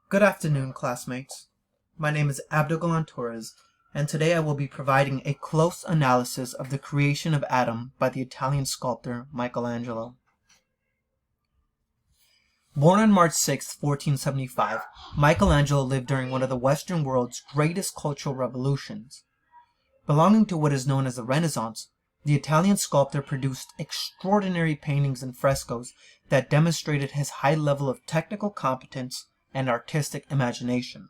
Good afternoon, classmates. My name is Abdul Torres, and today I will be providing a close analysis of the creation of Adam by the Italian sculptor Michelangelo. Born on March 6, 1475, Michelangelo lived during one of the Western world's greatest cultural revolutions. Belonging to what is known as the Renaissance, the Italian sculptor produced extraordinary paintings and frescoes that demonstrated his high level of technical competence and artistic imagination.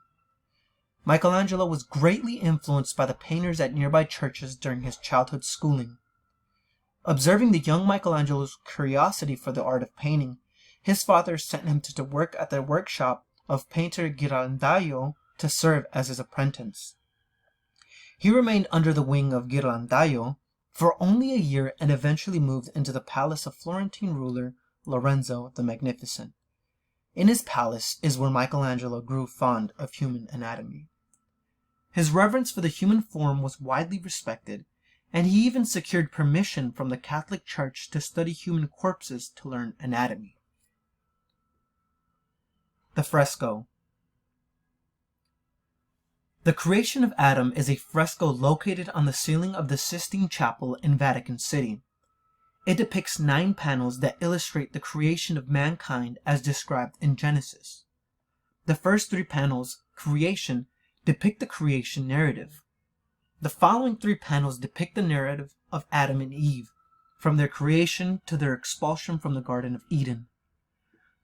Michelangelo was greatly influenced by the painters at nearby churches during his childhood schooling. Observing the young Michelangelo's curiosity for the art of painting, his father sent him to work at the workshop of painter Ghirlandaio to serve as his apprentice. He remained under the wing of Ghirlandaio for only a year and eventually moved into the palace of Florentine ruler Lorenzo the Magnificent. In his palace is where Michelangelo grew fond of human anatomy. His reverence for the human form was widely respected, and he even secured permission from the Catholic Church to study human corpses to learn anatomy. The fresco. The Creation of Adam is a fresco located on the ceiling of the Sistine Chapel in Vatican City. It depicts 9 panels that illustrate the creation of mankind as described in Genesis. The first 3 panels, creation, depict the creation narrative. The following 3 panels depict the narrative of Adam and Eve, from their creation to their expulsion from the Garden of Eden.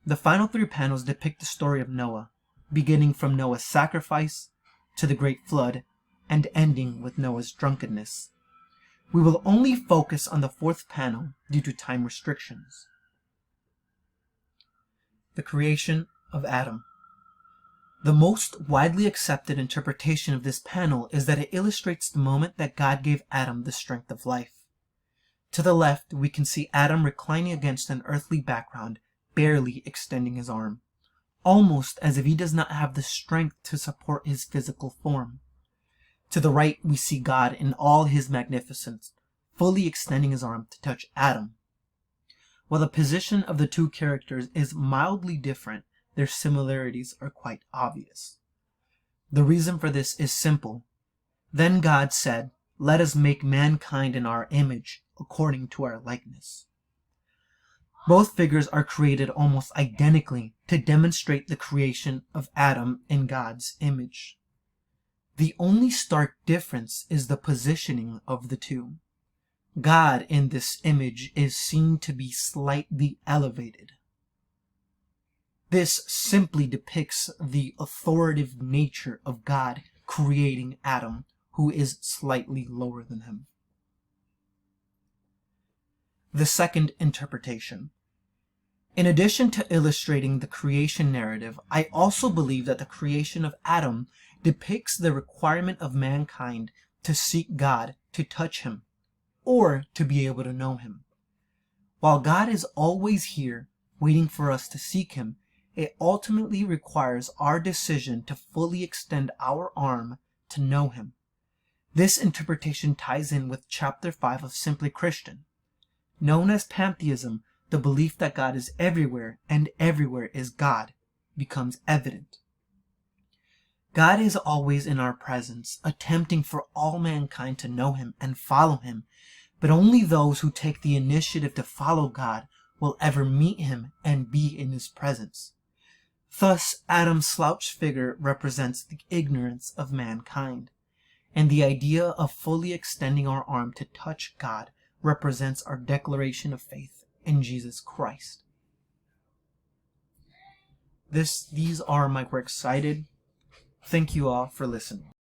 The final 3 panels depict the story of Noah, beginning from Noah's sacrifice to the great flood, and ending with Noah's drunkenness. We will only focus on the 4th panel due to time restrictions. The creation of Adam. The most widely accepted interpretation of this panel is that it illustrates the moment that God gave Adam the strength of life. To the left, we can see Adam reclining against an earthly background, barely extending his arm, almost as if he does not have the strength to support his physical form. To the right, we see God in all his magnificence, fully extending his arm to touch Adam. While the position of the 2 characters is mildly different, their similarities are quite obvious. The reason for this is simple. Then God said, "Let us make mankind in our image, according to our likeness." Both figures are created almost identically to demonstrate the creation of Adam in God's image. The only stark difference is the positioning of the 2. God in this image is seen to be slightly elevated. This simply depicts the authoritative nature of God creating Adam, who is slightly lower than him. The second interpretation. In addition to illustrating the creation narrative, I also believe that the creation of Adam depicts the requirement of mankind to seek God, to touch him, or to be able to know him. While God is always here, waiting for us to seek him, it ultimately requires our decision to fully extend our arm to know him. This interpretation ties in with Chapter 5 of Simply Christian. Known as pantheism, the belief that God is everywhere and everywhere is God becomes evident. God is always in our presence, attempting for all mankind to know him and follow him, but only those who take the initiative to follow God will ever meet him and be in his presence. Thus, Adam's slouched figure represents the ignorance of mankind, and the idea of fully extending our arm to touch God represents our declaration of faith in Jesus Christ. These are my works cited. Thank you all for listening.